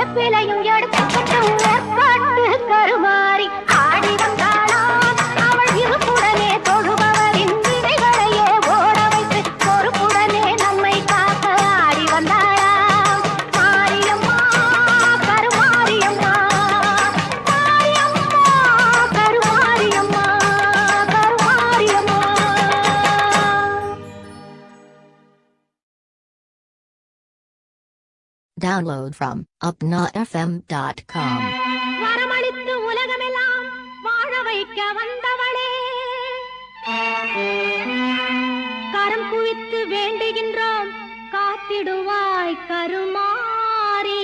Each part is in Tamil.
வேப்பிலையும் எடுத்துக்கிட்டு ஏற்பாட்டு கருமாறி ஆடி வந்தாளாம். அவள் இருப்புடனே தொழுபவரின் வினைகளையே ஓட வைத்து பொறுப்புடனே நம்மை காக்க ஆடி வந்தாளாம். Mariamma Karumariamma, Mariamma Karumariamma, Karumariamma. Download from upnafm.com. வரமளித்து உலகமெல்லாம் வாழ வைக்க வந்தவளே, கரம் குவித்து வேண்டுகின்றோம் காத்திடுவாய் கருமாரி,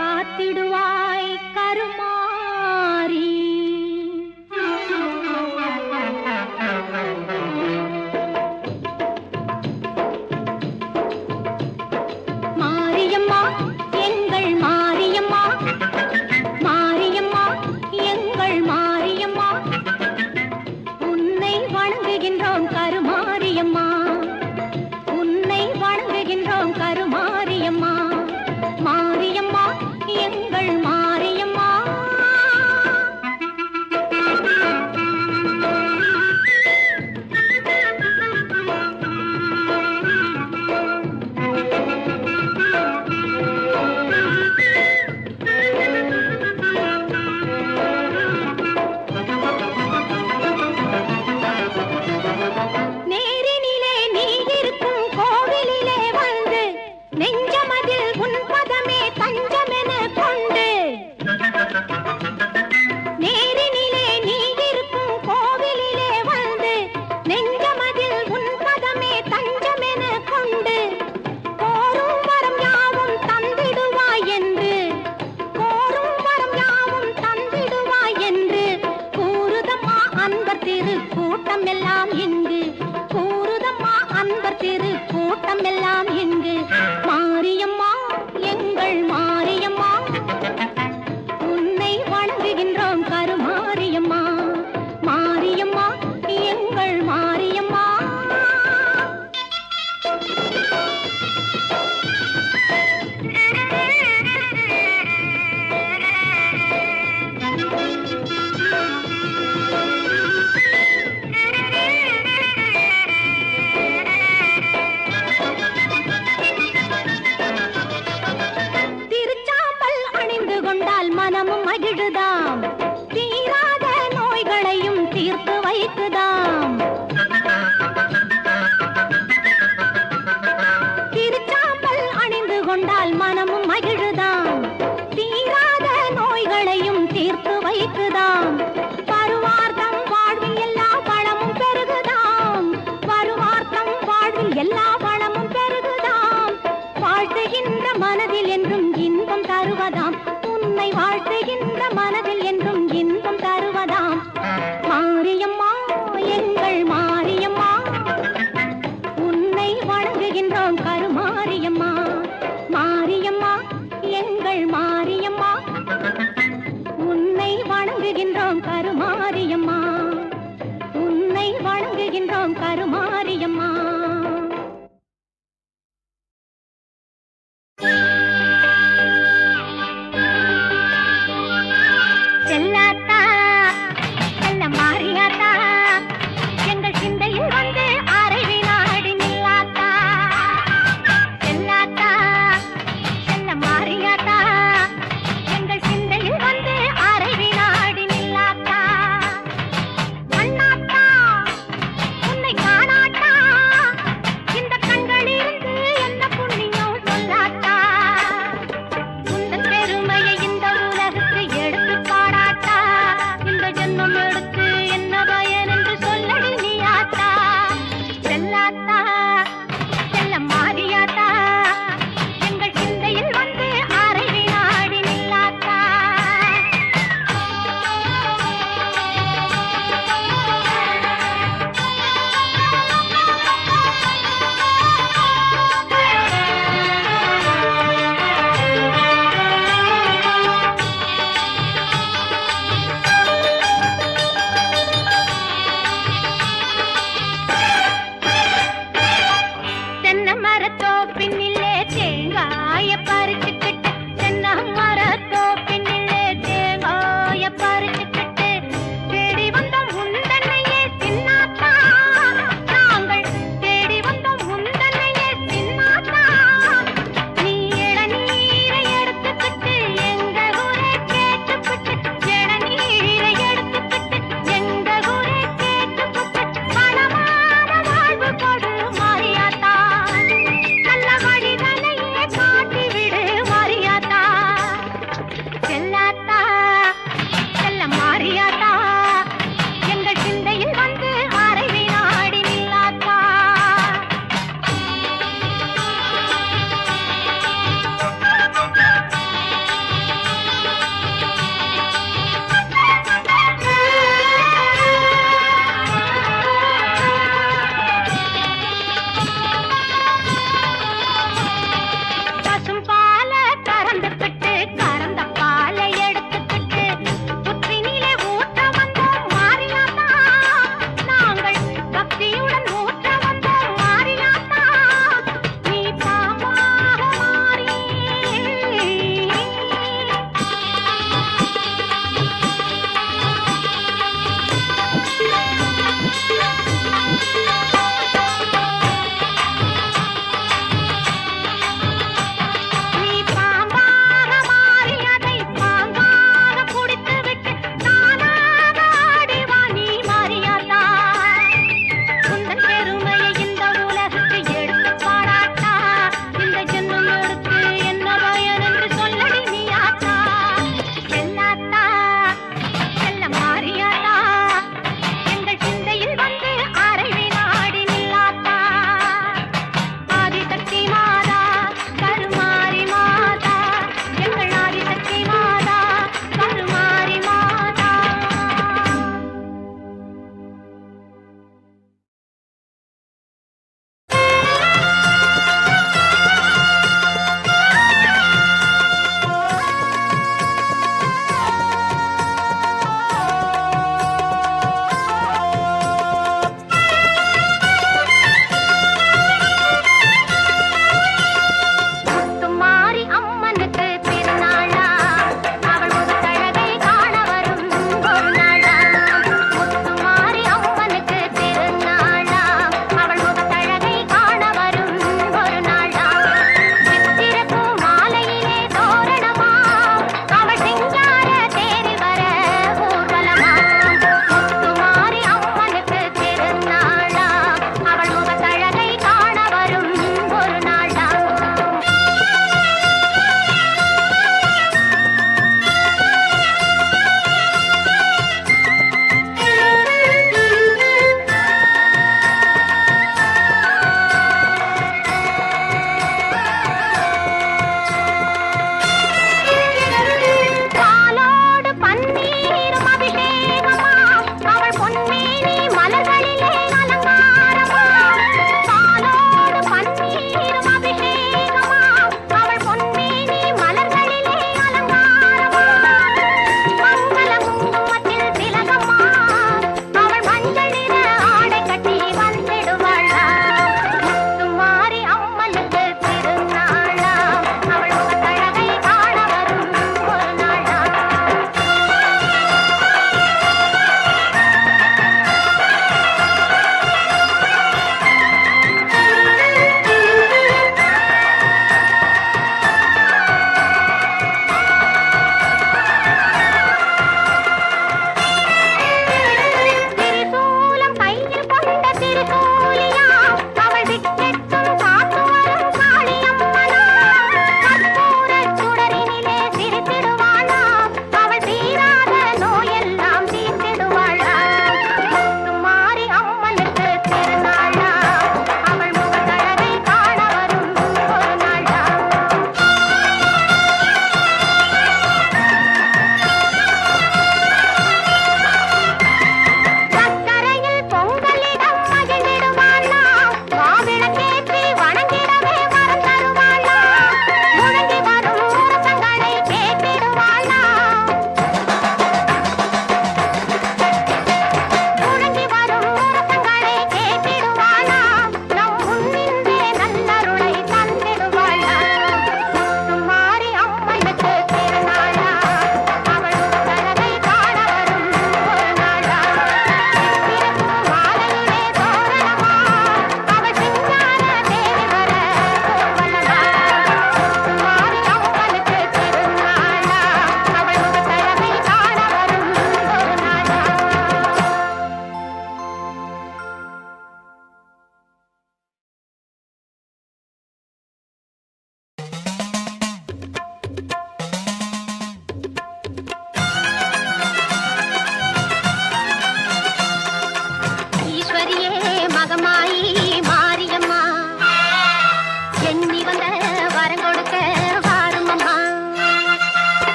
காத்திடுவாய் கருமாரி. மாரியம்மா எங்கள் மாரியம்மா, மாரியம்மா எங்கள் மாரியம்மா, உன்னை வணங்குகின்றோம் கருமாரியம்மா, உன்னை வணங்குகின்றோம் கருமாரியம்மா, மாரியம்மா எங்கள் மாரியம்மா. நேரினிலே நீ இருக்கும் கோவிலிலே வந்து நெஞ்சமதில் உன் பதமே தஞ்சமென கொண்டு, நேரினிலே நீ இருக்கும் கோவிலிலே வந்து நெஞ்சமதில் உன் பதமே தஞ்சமென கொண்டு, கோரும் வரம் யாவும் தந்திடுவாய் என்று, கோரும் வரம் யாவும் தந்திடுவாய் என்று கூறுதம்மா அன்பர் திரு கூட்டம் எல்லாம் இங்கு, கூறுதம்மா அன்பர் திரு கூட்டம் எல்லாம் இங்கு. மாரியம்மா எங்கள் மாரியம்மா, உன்னை வணங்குகின்றோம் கருமாரியம்மா, மாரியம்மா எங்கள் மாரியம்மா. திருச்சாம்பல் அணிந்து கொண்டால் மனமும் மகிழுதாம், தீராத நோய்களையும் தீர்த்து வைக்குதாம். திருச்சாம்பல் அணிந்து கொண்டால் மனமும் மகிழுதாம், தீராத நோய்களையும் தீர்த்து வைக்குதாம். பருவார்த்தம் வாழ்வில் எல்லா வளமும் பெருகுதாம், பருவார்த்தம் வாழ்வில் எல்லா வளமும் பெருகுதாம். வாழ்த்துகின்ற மனதில் என்றும் இன்பம் தருவதாம், உன்னை வாழ்த்துகின்ற மனதில் என்றும் இன்பம் தருவதாம். மாரியம்மா எங்கள் மாரியம்மா, உன்னை வணங்குகின்றோம் கருமாரியம்மா, மாரியம்மா எங்கள் மாரியம்மா, உன்னை வணங்குகின்றோம் கருமாரியம்மா, உன்னை வணங்குகின்றோம் கருமாரியம்மா. செல்லாத்தா செல்ல மாரியாத்தா, எங்கள் சிந்தையில் வந்து அரை வினாடி நில்லாத்தா, செல்லாத்தா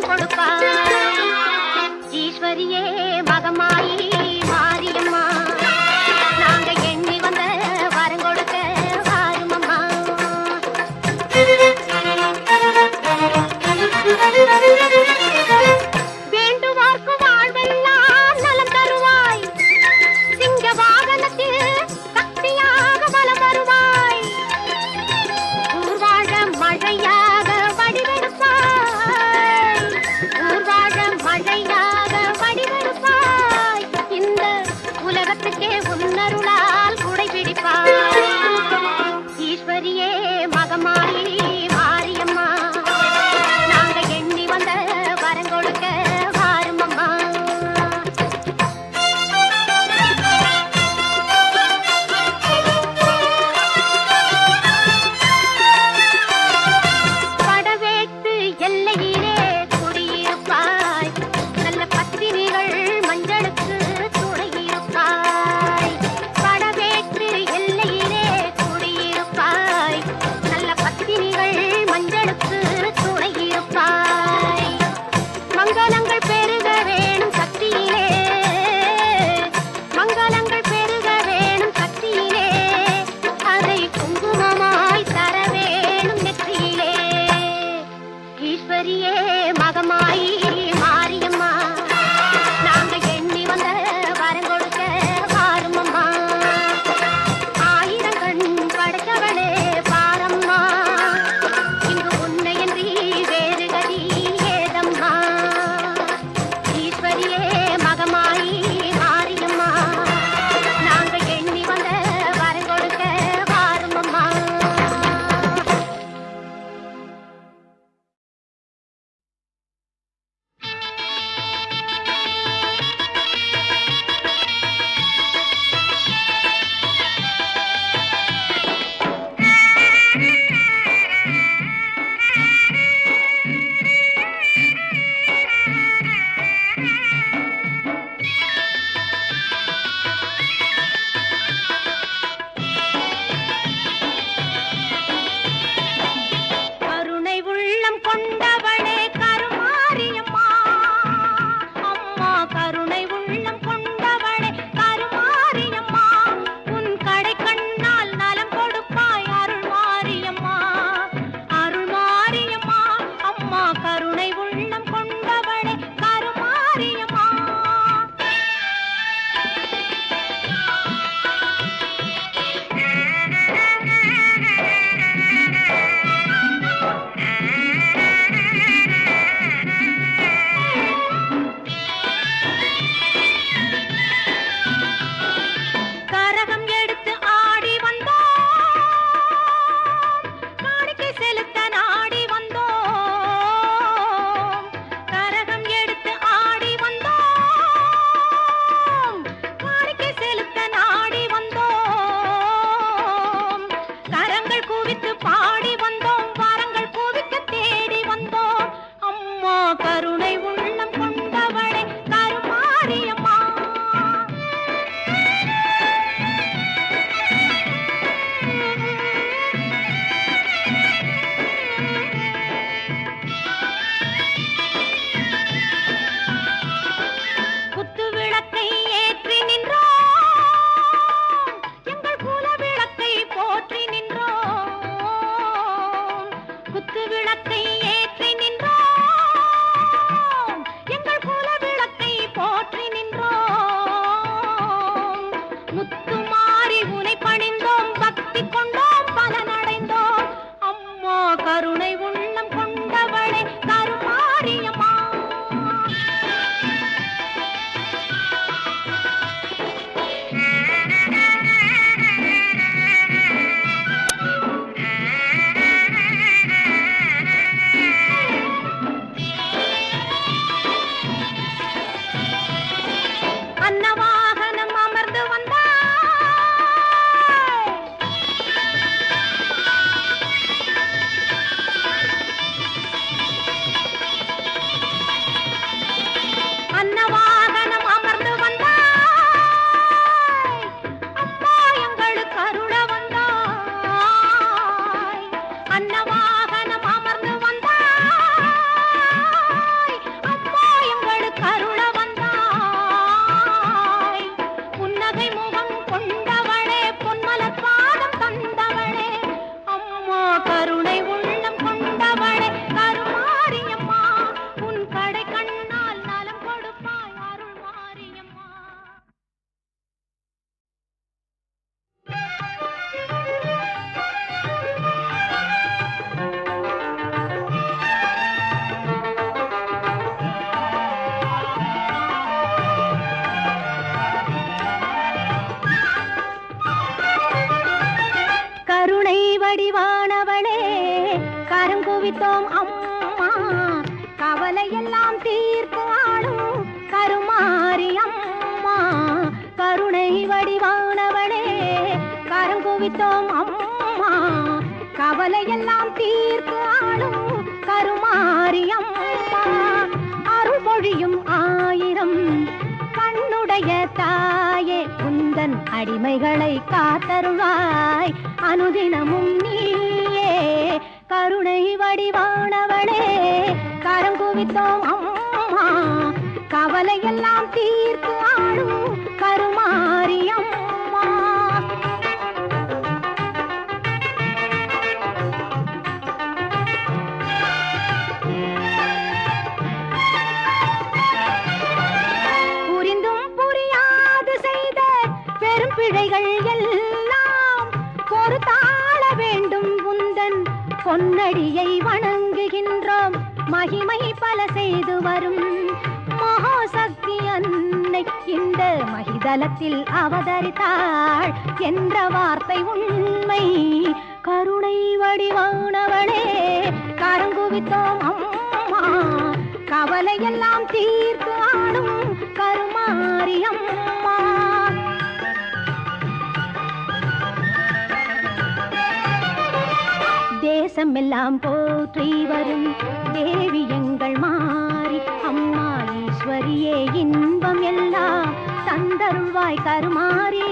கொடுப்பாய். ஈஸ்வரியே மகமாயி மாரியம்மா, நாங்க எண்ணி வந்த வரம் கொடுக்க வாருமம்மா. வேண்டுவார்க்கு வாழ்வெல்லாம் நலம் தருவாய். சிங்க வாகனத்தில் சக்தியாக பலம் வருவாய். ஊர்வாழ மழையாக வடிவெடுப்பாய். ஊர்வாழ மழையாக வடிவெடுப்பாய். இந்த உலகத்துக்கே உன்னருளால் குடை பிடிப்பாய். ஈஸ்வரியே மகமாயி மாரியம்மா, நாங்க எண்ணி வந்த வரம் கொடுக்க வாருமம்மா. படவேட்டு எல்லையிலே குடியிருப்பாய். நல்ல பத்தினிகள் மஞ்சளுக்கு துணையிருப்பாய். படவேட்டு எல்லையிலே குடியிருப்பாய். நல்ல பத்தினிகள் மஞ்சளுக்கு துணையிருப்பாய். மங்களங்கள் பெருக வேணும் சக்தியிலே. மங்களங்கள் பெருக வேணும் சக்தியிலே. அதை குங்குமமாய் தர வேணும் நெற்றியிலே. ஈஸ்வரியே மகமாயி மாரியம்மா, நாங்க எண்ணி வந்த வரம் கொடுக்க வாருமம்மா. ஆயிரம் கண் படைத்தவளே பாரம்மா, இங்கு உன்னையன்றி வேறு கதி ஏதம்மா. ஈஸ்வரியே மகமாயி மாரியம்மா, நாங்க எண்ணி வந்த வரம் கொடுக்க வாருமம்மா. கருணை உள்ளம் கொண்டவளே கருமாரியம்மா, அம்மா கருணை உள்ளம் கொண்டவளே கருமாரியம்மா. உன் கடை கண்ணால் நலம் கொடுப்பாய் அருள்மாரியம்மா. அருள்மாரியம்மா, அம்மா கருணை உள்ளம் கொண்டவளே கருமாரியம்மா. கரகம் எடுத்து ஆடி வந்தோம். காணிக்கை செலுத்த நாடி வந்தோம். கரகம் எடுத்து ஆடி வந்தோம். காணிக்கை செலுத்த நாடி வந்தோம். கரங்கள் குவித்து பாடி வந்தோம். வரங்கள் குவிக்க தேடி வந்தோம். அம்மா கருணை உள்ளம் கொண்டவளே கருமாரியம்மா. குத்து விளக்கை ஏற்றி நின்றோம். எங்கள் குல விளக்கை போற்றி நின்றோம். குத்து விளக்கை ஏற்றி நின்றோம். எங்கள் குல விளக்கை போற்றி நின்றோம். முத்துமாரி உனை பணிந்தோம். பக்தி கொண்டோம் பலனடைந்தோம். அம்மா கருணை உள்ளம் கொண்டவளே கருமாரியம்மா. அன்னவாகனம் அமர்ந்து வந்தாய். கரங்குவித்தோம் அம்மா கவலையெல்லாம் தீர்த்து ஆடும் கருமாரி அம்மா கருணை வடிவானவளே கரங்குவித்தோம் அம்மா கவலையெல்லாம் தீர்த்து ஆடும் கருமாரி அம்மா அருள் பொழியும் ஆயிரம் கண்ணுடைய தாயே உந்தன் அடிமைகளை காத்தருள்வாய் அனுதினமும் நீயே கருணை வடிவானவளே கரங்குவித்தோம் அம்மா கவலையெல்லாம் தீர்த்து ஆடும் கருமாரி அம்மா பிழைகள் எல்லாம் பொறுத்தாள வேண்டும் உந்தன் பொன்னடியை வணங்குகின்றோம் மகிமை பல செய்து வரும் மகாசக்தி அன்னை இந்த மகிதலத்தில் அவதரித்தாள் என்ற வார்த்தை உண்மை கருணை வடிவானவளே கரங்குவித்தோம் அம்மா கவலையெல்லாம் தீர்த்து ஆடும் கருமாரி அம்மா தேசமெல்லாம் போற்றி வரும் தேவி எங்கள் மாறி அம்மா ஈஸ்வரியே இன்பம் எல்லாம் தந்தருள்வாய் கருமாறி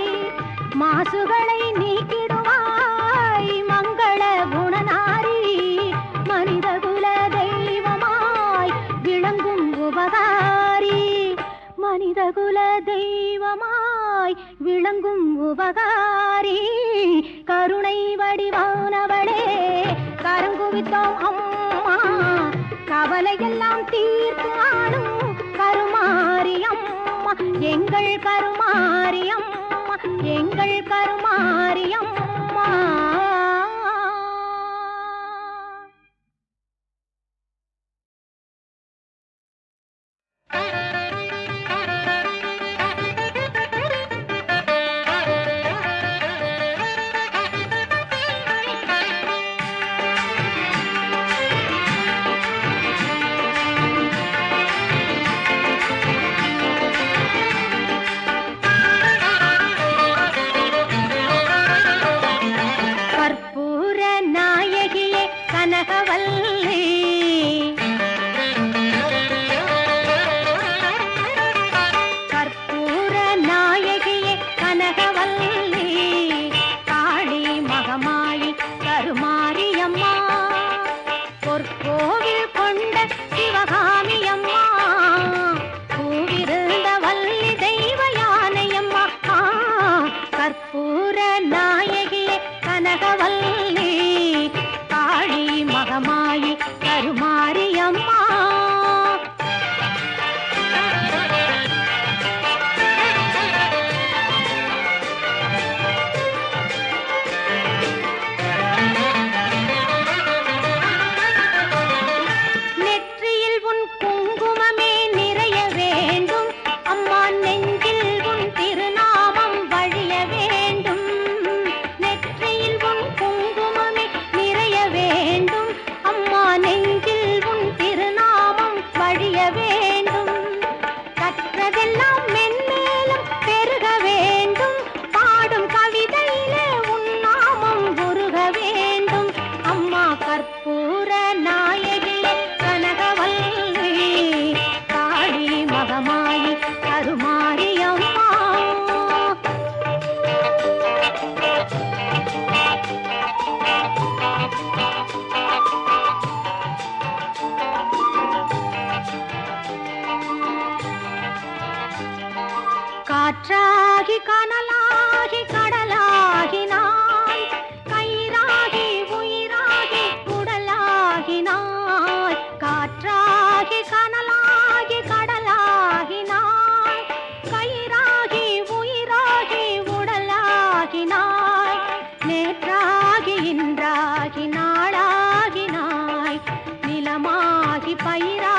மாசுகளை நீக்கிடுவாய் மங்கள குணநாரி மனித குல தெய்வமாய் விளங்கும் உபகாரி மனித குல தெய்வமாய் விளங்கும் உபகாரி கருணை வடிவானவளே கரங்குவித்தோம் அம்மா கவலையெல்லாம் தீர்த்து ஆடும் கருமாரி அம்மா எங்கள் கருமாரி அம்மா எங்கள் கருமாரி அம்மா காற்றாகி கனலாகி கடலாகினாய் கயிறாகி உயிராகி உடலாகினாய் காற்றாகி கனலாகி கடலாகினாய் கயிறாகி உயிராகி உடலாகினாய் நேற்றாகி இன்றாகி நாளாகினாய் நிலமாகி பயிரா